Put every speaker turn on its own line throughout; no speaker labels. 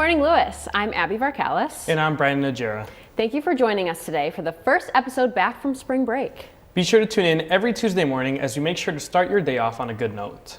Morning Lewis. I'm Abby Varkalis.
And I'm Brian Najera.
Thank you for joining us today for the first episode back from spring break.
Be sure to tune in every Tuesday morning as we make sure to start your day off on a good note.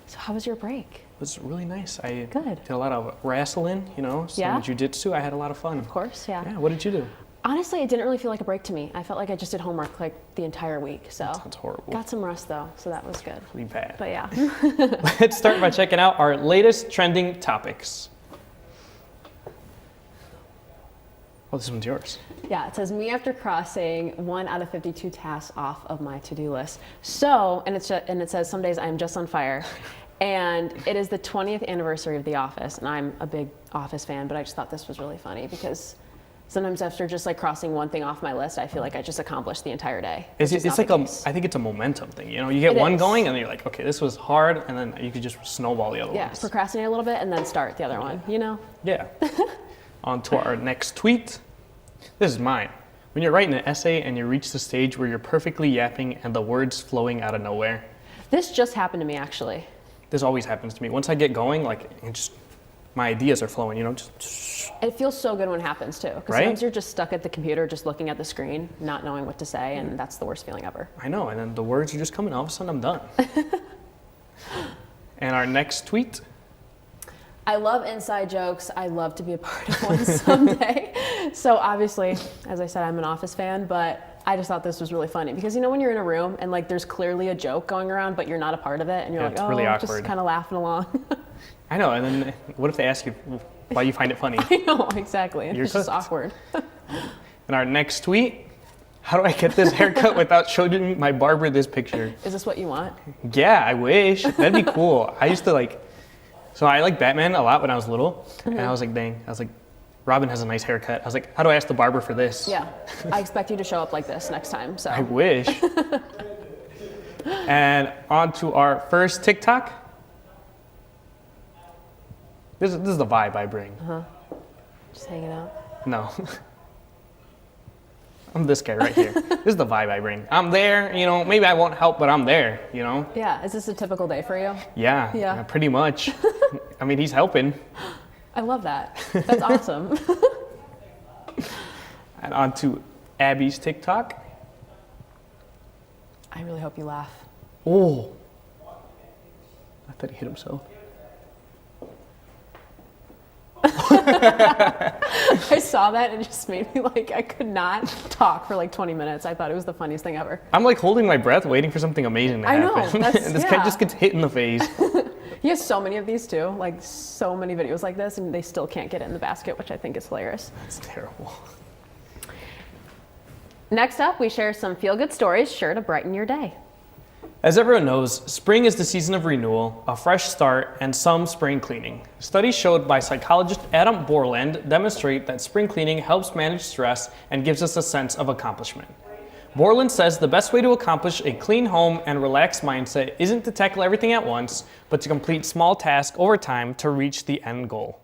So how was your break?
It was really nice. I
Good.
did a lot of wrestling, some jiu-jitsu. I had a lot of fun.
Of course, yeah.
Yeah, what did you do?
Honestly, it didn't really feel like a break to me. I felt like I just did homework like the entire week. So
That's horrible.
got some rest though, so that was good.
Really bad.
But yeah.
Let's start by checking out our latest trending topics. Oh, this one's yours.
Yeah, it says me after crossing 1 out of 52 tasks off of my to-do list. So, and it says some days I'm just on fire. And it is the 20th anniversary of The Office, and I'm a big Office fan, but I just thought this was really funny because sometimes after just like crossing one thing off my list, I feel like I just accomplished the entire day.
It's like I think it's a momentum thing. You get one going and then you're like, okay, this was hard, and then you could just snowball the other ones.
Yeah, procrastinate a little bit and then start the other one,
Yeah. On to our next tweet. This is mine. When you're writing an essay and you reach the stage where you're perfectly yapping and the words flowing out of nowhere.
This just happened to me actually.
This always happens to me. Once I get going, my ideas are flowing,
It feels so good when it happens too. Because
Right?
sometimes you're just stuck at the computer, just looking at the screen, not knowing what to say, and that's the worst feeling ever.
I know, and then the words are just coming, all of a sudden I'm done. And our next tweet.
I love inside jokes. I love to be a part of one someday. So obviously, as I said, I'm an Office fan, but I just thought this was really funny because when you're in a room and there's clearly a joke going around, but you're not a part of it, and you're
it's really awkward.
Just kind of laughing along.
I know, and then what if they ask you why you find it funny?
I know, exactly.
You're
It's just
cooked.
awkward.
And our next tweet. How do I get this haircut without showing my barber this picture?
Is this what you want?
Yeah, I wish. That'd be cool. I used to so I liked Batman a lot when I was little, and I was like, dang, Robin has a nice haircut. I was like, how do I ask the barber for this?
Yeah, I expect you to show up like this next time. So
I wish. And on to our first TikTok. This is the vibe I bring.
just hanging out.
No. I'm this guy right here. This is the vibe I bring. I'm there, maybe I won't help, but I'm there,
Yeah, is this a typical day for you?
Yeah, pretty much. I mean, he's helping.
I love that. That's awesome.
And on to Abby's TikTok.
I really hope you laugh.
Oh. I thought he hit himself.
I saw that and it just made me I could not talk for 20 minutes. I thought it was the funniest thing ever.
I'm holding my breath waiting for something amazing to happen.
I know.
And this guy just gets hit in the face.
He has so many of these too, so many videos like this, and they still can't get it in the basket, which I think is hilarious.
That's terrible.
Next up, we share some feel-good stories sure to brighten your day.
As everyone knows, spring is the season of renewal, a fresh start, and some spring cleaning. Studies showed by psychologist Adam Borland demonstrate that spring cleaning helps manage stress and gives us a sense of accomplishment. Borland says the best way to accomplish a clean home and relaxed mindset isn't to tackle everything at once, but to complete small tasks over time to reach the end goal.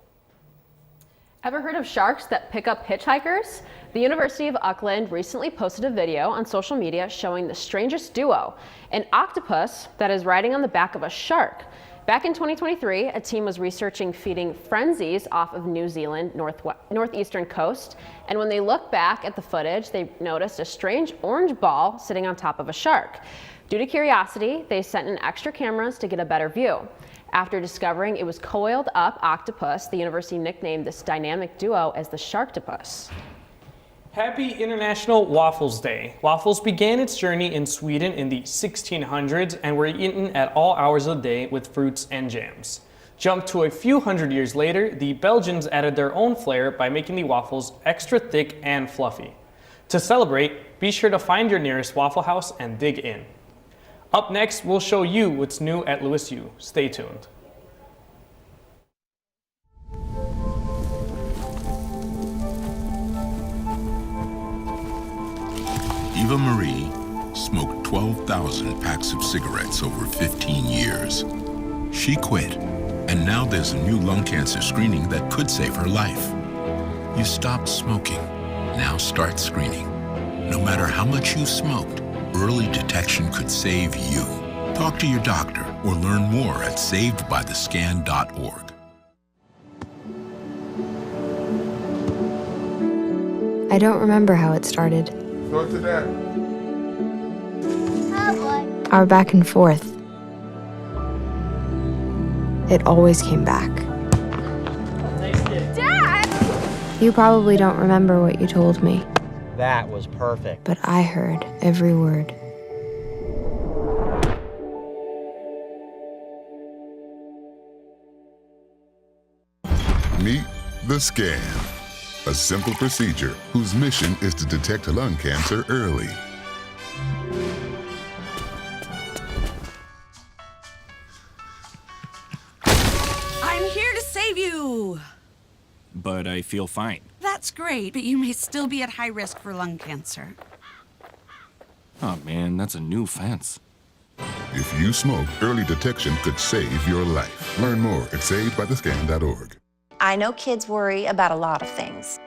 Ever heard of sharks that pick up hitchhikers? The University of Auckland recently posted a video on social media showing the strangest duo, an octopus that is riding on the back of a shark. Back in 2023, a team was researching feeding frenzies off of New Zealand northeastern coast, and when they looked back at the footage, they noticed a strange orange ball sitting on top of a shark. Due to curiosity, they sent in extra cameras to get a better view. After discovering it was coiled up octopus, the university nicknamed this dynamic duo as the Sharktopus.
Happy International Waffles Day. Waffles began its journey in Sweden in the 1600s and were eaten at all hours of the day with fruits and jams. Jump to a few hundred years later, the Belgians added their own flair by making the waffles extra thick and fluffy. To celebrate, be sure to find your nearest Waffle House and dig in. Up next, we'll show you what's new at Lewis U. Stay tuned.
Eva Marie smoked 12,000 packs of cigarettes over 15 years. She quit, and now there's a new lung cancer screening that could save her life. You stopped smoking, now start screening. No matter how much you smoked, early detection could save you. Talk to your doctor or learn more at savedbythescan.org.
I don't remember how it started.
Go to that.
Oh boy.
Our back and forth. It always came back.
Dad!
You probably don't remember what you told me,
That was perfect.
but I heard every word.
Meet the scan, a simple procedure whose mission is to detect lung cancer early.
I'm here to save you.
But I feel fine.
That's great, but you may still be at high risk for lung cancer.
Oh man, that's a new fence.
If you smoke, early detection could save your life. Learn more at savedbythescan.org.
I know kids worry about a lot of things.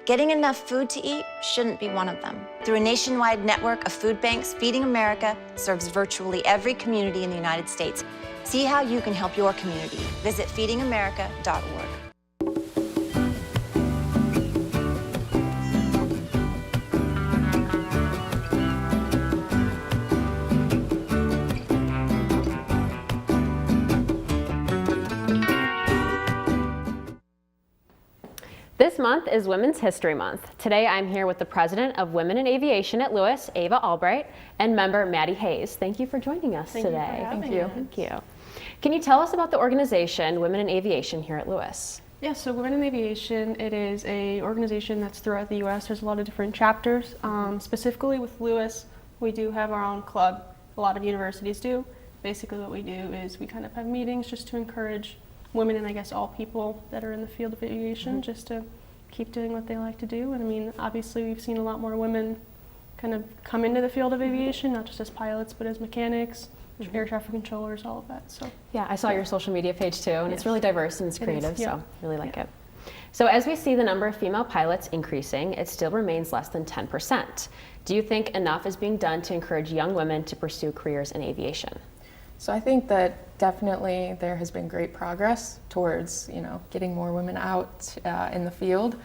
Getting enough food to eat shouldn't be one of them. Through a nationwide network of food banks, Feeding America serves virtually every community in the United States. See how you can help your community. Visit feedingamerica.org.
This month is Women's History Month. Today I'm here with the president of Women in Aviation at Lewis, Ava Albright, and member Maddie Hayes. Thank you for joining us today. Thank you. Can you tell us about the organization Women in Aviation here at Lewis?
Yeah, so Women in Aviation, it is a organization that's throughout the U.S. There's a lot of different chapters. Specifically with Lewis, we do have our own club. A lot of universities do. Basically what we do is we kind of have meetings just to encourage women and I guess all people that are in the field of aviation just to keep doing what they like to do. And I mean, obviously we've seen a lot more women kind of come into the field of aviation, not just as pilots, but as mechanics, air traffic controllers, all of that. So
Yeah, I saw your social media page too, and it's really diverse and it's creative,
yeah.
so really like it. So as we see the number of female pilots increasing, it still remains less than 10%. Do you think enough is being done to encourage young women to pursue careers in aviation?
So I think that definitely there has been great progress towards, getting more women out in the field.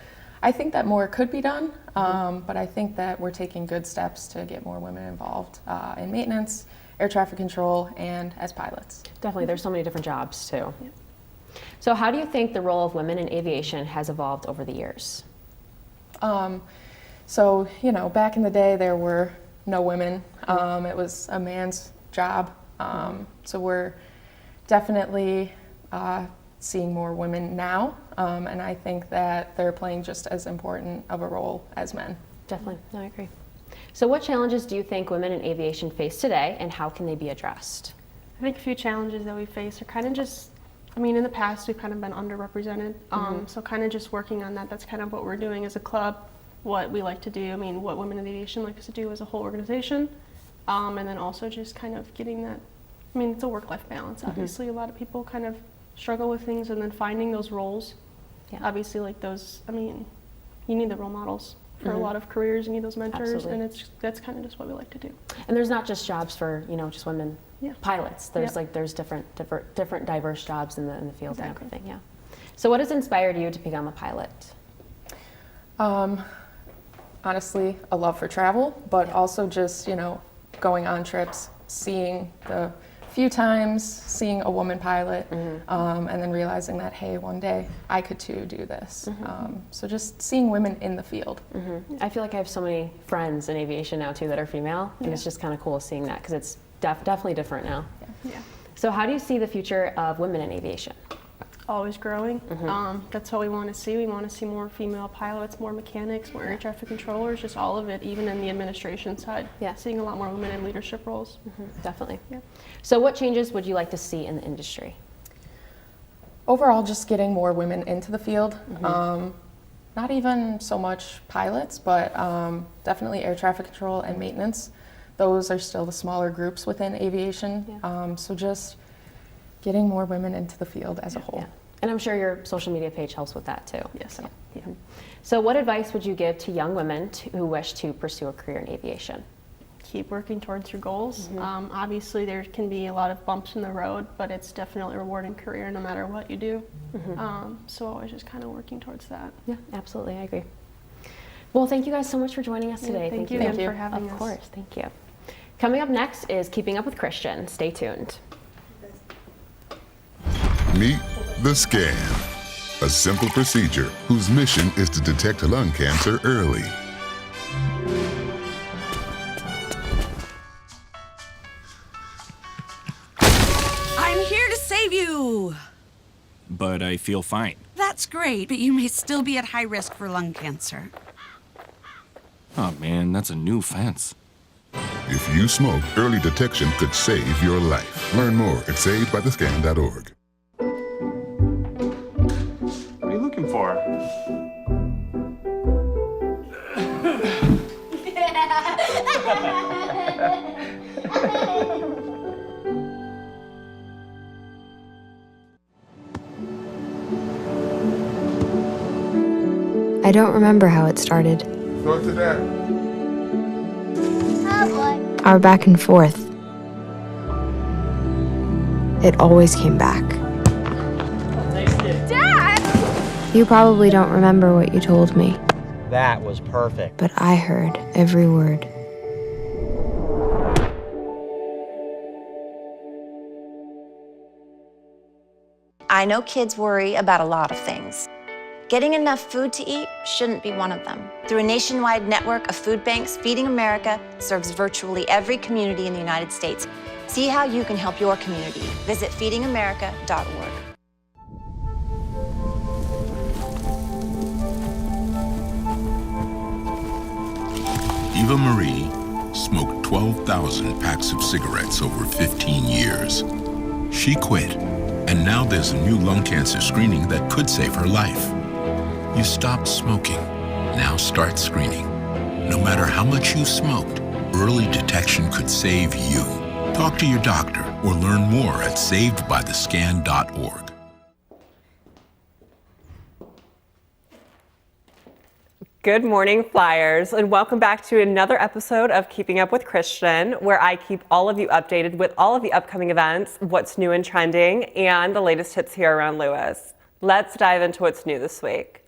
I think that more could be done, but I think that we're taking good steps to get more women involved in maintenance, air traffic control, and as pilots.
Definitely, there's so many different jobs too. Yeah. So how do you think the role of women in aviation has evolved over the years?
So, back in the day there were no women. It was a man's job. So we're definitely seeing more women now, and I think that they're playing just as important of a role as men.
Definitely, no, I agree. So what challenges do you think women in aviation face today, and how can they be addressed?
I think a few challenges that we face are kind of just, in the past we've kind of been underrepresented, so kind of just working on that. That's kind of what we're doing as a club, what we like to do, what Women in Aviation likes to do as a whole organization, and then also just kind of getting that, it's a work-life balance. Obviously, a lot of people kind of struggle with things, and then finding those roles. Yeah. Obviously, like those, you need the role models for a lot of careers. You need those mentors,
Absolutely.
and that's kind of just what we like to do.
And there's not just jobs for just women pilots. There's there's different diverse jobs in the field and everything. Yeah. So what has inspired you to become a pilot?
Honestly, a love for travel, but also just going on trips, seeing the few times, seeing a woman pilot, and then realizing that, hey, one day I could too do this. So just seeing women in the field.
I feel like I have so many friends in aviation now too that are female, and it's just kind of cool seeing that because it's definitely different now.
Yeah.
So how do you see the future of women in aviation?
Always growing. That's what we want to see. We want to see more female pilots, more mechanics, more air traffic controllers, just all of it, even in the administration side.
Yeah.
Seeing a lot more women in leadership roles.
Definitely.
Yeah.
So what changes would you like to see in the industry?
Overall, just getting more women into the field. Not even so much pilots, but definitely air traffic control and maintenance. Those are still the smaller groups within aviation. So just getting more women into the field as a whole.
Yeah. And I'm sure your social media page helps with that too.
Yes.
Yeah. So what advice would you give to young women who wish to pursue a career in aviation?
Keep working towards your goals. Obviously, there can be a lot of bumps in the road, but it's definitely a rewarding career no matter what you do. So always just kind of working towards that.
Yeah, absolutely, I agree. Well, thank you guys so much for joining us today.
Thank you again for having us.
Of course, thank you. Coming up next is Keeping Up with Christian. Stay tuned.
Meet the scan, a simple procedure whose mission is to detect lung cancer early.
I'm here to save you!
But I feel fine.
That's great, but you may still be at high risk for lung cancer.
Oh man, that's a new fence.
If you smoke, early detection could save your life. Learn more at savedbythescan.org.
What are you looking for?
I don't remember how it started.
Go to that.
Oh boy.
Our back and forth. It always came back.
Dad!
You probably don't remember what you told me,
That was perfect.
but I heard every word.
I know kids worry about a lot of things. Getting enough food to eat shouldn't be one of them. Through a nationwide network of food banks, Feeding America serves virtually every community in the United States. See how you can help your community. Visit feedingamerica.org.
Eva Marie smoked 12,000 packs of cigarettes over 15 years. She quit, and now there's a new lung cancer screening that could save her life. You stopped smoking. Now start screening. No matter how much you smoked, early detection could save you. Talk to your doctor or learn more at savedbythescan.org.
Good morning, Flyers, and welcome back to another episode of Keeping Up with Christian, where I keep all of you updated with all of the upcoming events, what's new and trending, and the latest hits here around Lewis. Let's dive into what's new this week.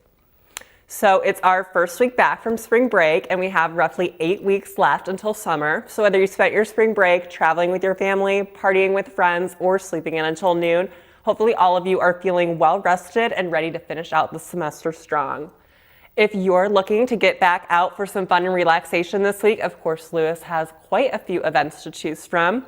So it's our first week back from spring break, and we have roughly 8 weeks left until summer. So whether you spent your spring break traveling with your family, partying with friends, or sleeping in until noon, hopefully all of you are feeling well rested and ready to finish out the semester strong. If you're looking to get back out for some fun and relaxation this week, of course, Lewis has quite a few events to choose from.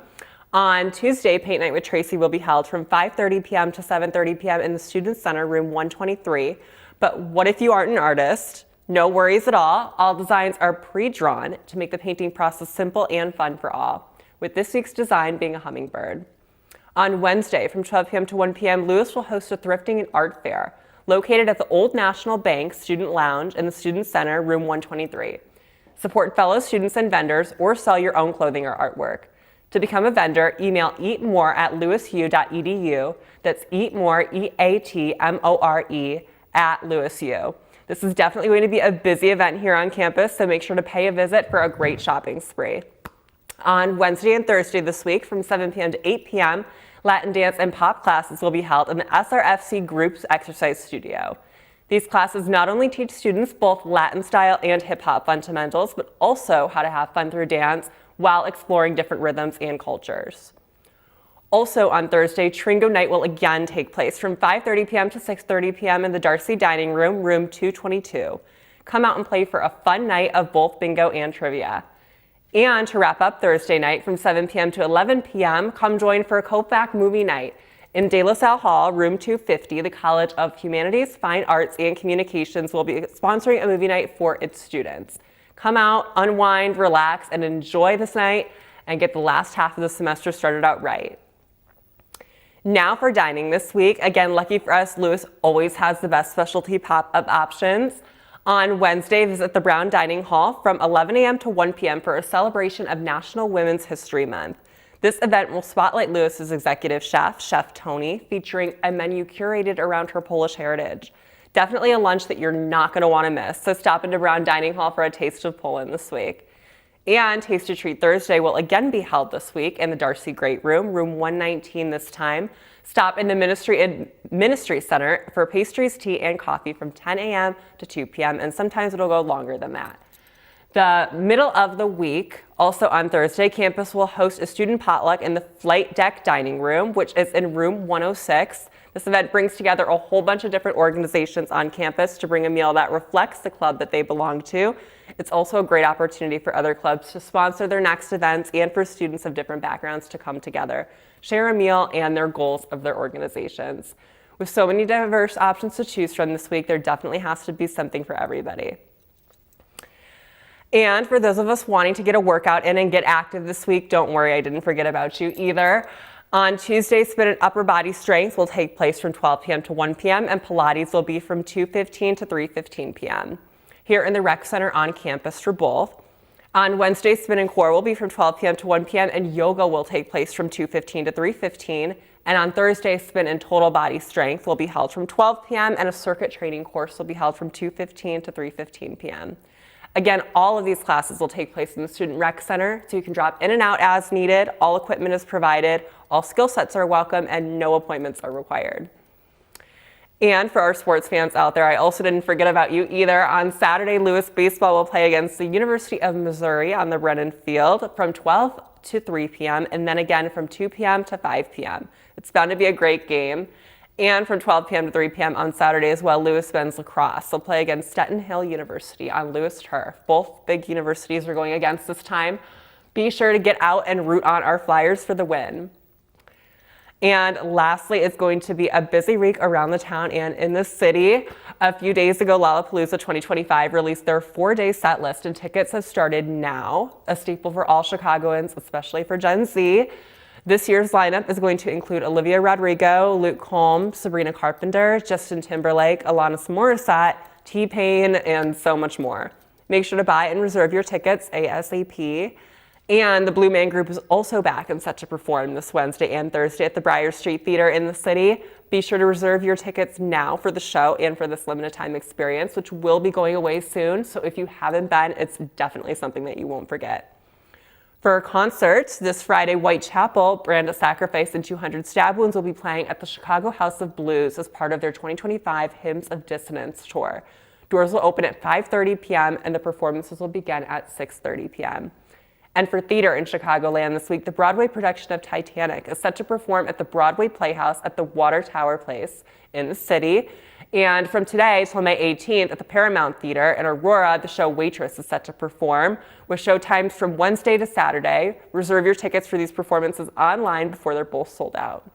On Tuesday, Paint Night with Tracy will be held from 5:30 p.m. to 7:30 p.m. in the Student Center, room 123. But what if you aren't an artist? No worries at all. All designs are pre-drawn to make the painting process simple and fun for all, with this week's design being a hummingbird. On Wednesday, from 12 p.m. to 1 p.m., Lewis will host a thrifting and art fair located at the Old National Bank Student Lounge in the Student Center, room 123. Support fellow students and vendors or sell your own clothing or artwork. To become a vendor, email eatmore@lewisu.edu. That's eatmore, E-A-T-M-O-R-E, @LewisU. This is definitely going to be a busy event here on campus, so make sure to pay a visit for a great shopping spree. On Wednesday and Thursday this week, from 7 p.m. to 8 p.m., Latin dance and pop classes will be held in the SRFC Group's exercise studio. These classes not only teach students both Latin style and hip hop fundamentals, but also how to have fun through dance while exploring different rhythms and cultures. Also on Thursday, Tringo Night will again take place from 5:30 p.m. to 6:30 p.m. in the Darcy Dining Room, room 222. Come out and play for a fun night of both bingo and trivia. And to wrap up Thursday night from 7 p.m. to 11 p.m., come join for a Kopak movie night. In De La Salle Hall, room 250, the College of Humanities, Fine Arts, and Communications will be sponsoring a movie night for its students. Come out, unwind, relax, and enjoy this night and get the last half of the semester started out right. Now for dining this week. Again, lucky for us, Lewis always has the best specialty pop-up options. On Wednesday, visit the Brown Dining Hall from 11 a.m. to 1 p.m. for a celebration of National Women's History Month. This event will spotlight Lewis's executive chef, Chef Tony, featuring a menu curated around her Polish heritage. Definitely a lunch that you're not going to want to miss, so stop into Brown Dining Hall for a taste of Poland this week. And Taste or Treat Thursday will again be held this week in the Darcy Great Room, room 119 this time. Stop in the Ministry Center for pastries, tea, and coffee from 10 a.m. to 2 p.m., and sometimes it'll go longer than that. The middle of the week, also on Thursday, campus will host a student potluck in the Flight Deck Dining Room, which is in room 106. This event brings together a whole bunch of different organizations on campus to bring a meal that reflects the club that they belong to. It's also a great opportunity for other clubs to sponsor their next events and for students of different backgrounds to come together, share a meal, and their goals of their organizations. With so many diverse options to choose from this week, there definitely has to be something for everybody. And for those of us wanting to get a workout in and get active this week, don't worry, I didn't forget about you either. On Tuesday, spin and upper body strength will take place from 12 p.m. to 1 p.m. and Pilates will be from 2:15 to 3:15 p.m. here in the rec center on campus for both. On Wednesday, spin and core will be from 12 p.m. to 1 p.m. and yoga will take place from 2:15 to 3:15. And on Thursday, spin and total body strength will be held from 12 p.m. and a circuit training course will be held from 2:15 to 3:15 p.m. Again, all of these classes will take place in the Student Rec Center, so you can drop in and out as needed. All equipment is provided, all skill sets are welcome, and no appointments are required. And for our sports fans out there, I also didn't forget about you either. On Saturday, Lewis baseball will play against the University of Missouri on the Brennan Field from 12 to 3 p.m. and then again from 2 p.m. to 5 p.m. It's bound to be a great game. And from 12 p.m. to 3 p.m. on Saturday as well, Lewis men's lacrosse will play against Stetson Hill University on Lewis turf. Both big universities are going against this time. Be sure to get out and root on our Flyers for the win. And lastly, it's going to be a busy week around the town and in the city. A few days ago, Lollapalooza 2025 released their 4-day set list, and tickets have started now, a staple for all Chicagoans, especially for Gen Z. This year's lineup is going to include Olivia Rodrigo, Luke Combs, Sabrina Carpenter, Justin Timberlake, Alanis Morissette, T-Pain, and so much more. Make sure to buy and reserve your tickets ASAP. And the Blue Man Group is also back and set to perform this Wednesday and Thursday at the Briar Street Theater in the city. Be sure to reserve your tickets now for the show and for this limited time experience, which will be going away soon. So if you haven't been, it's definitely something that you won't forget. For a concert this Friday, Whitechapel, Brand of Sacrifice, and 200 Stab Wounds will be playing at the Chicago House of Blues as part of their 2025 Hymns of Dissonance tour. Doors will open at 5:30 p.m. and the performances will begin at 6:30 p.m. And for theater in Chicagoland this week, the Broadway production of Titanic is set to perform at the Broadway Playhouse at the Water Tower Place in the city. And from today till May 18th at the Paramount Theater in Aurora, the show Waitress is set to perform with show times from Wednesday to Saturday. Reserve your tickets for these performances online before they're both sold out.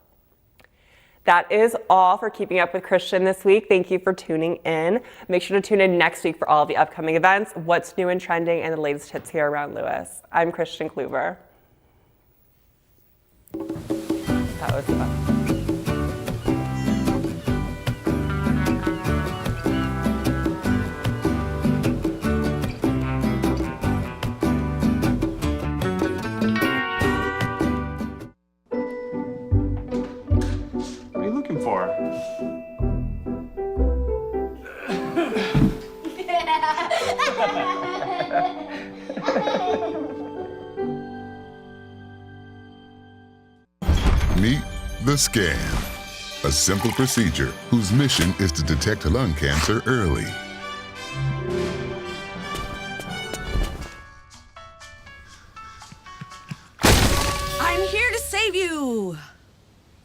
That is all for Keeping Up with Christian this week. Thank you for tuning in. Make sure to tune in next week for all the upcoming events, what's new and trending, and the latest hits here around Lewis. I'm Christian Kluver. That was fun.
For?
Meet the Scan, a simple procedure whose mission is to detect lung cancer early.
I'm here to save you!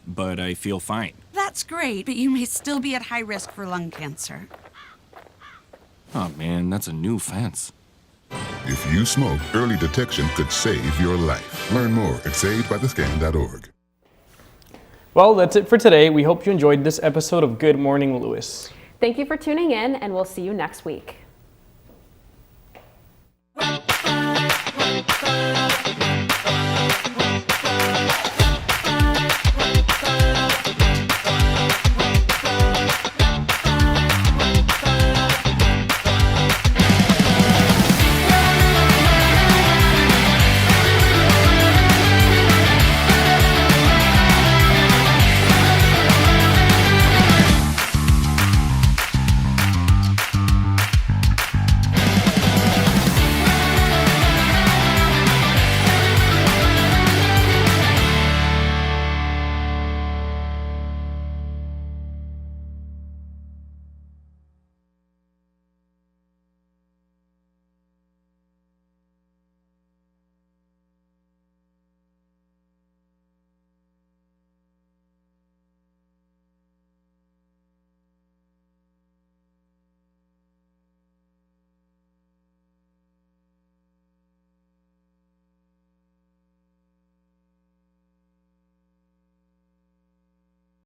But I feel fine.
That's great, but you may still be at high risk for lung cancer.
Oh man, that's a new fence.
If you smoke, early detection could save your life. Learn more at savedbythescan.org.
Well, that's it for today. We hope you enjoyed this episode of Good Morning Lewis.
Thank you for tuning in, and we'll see you next week.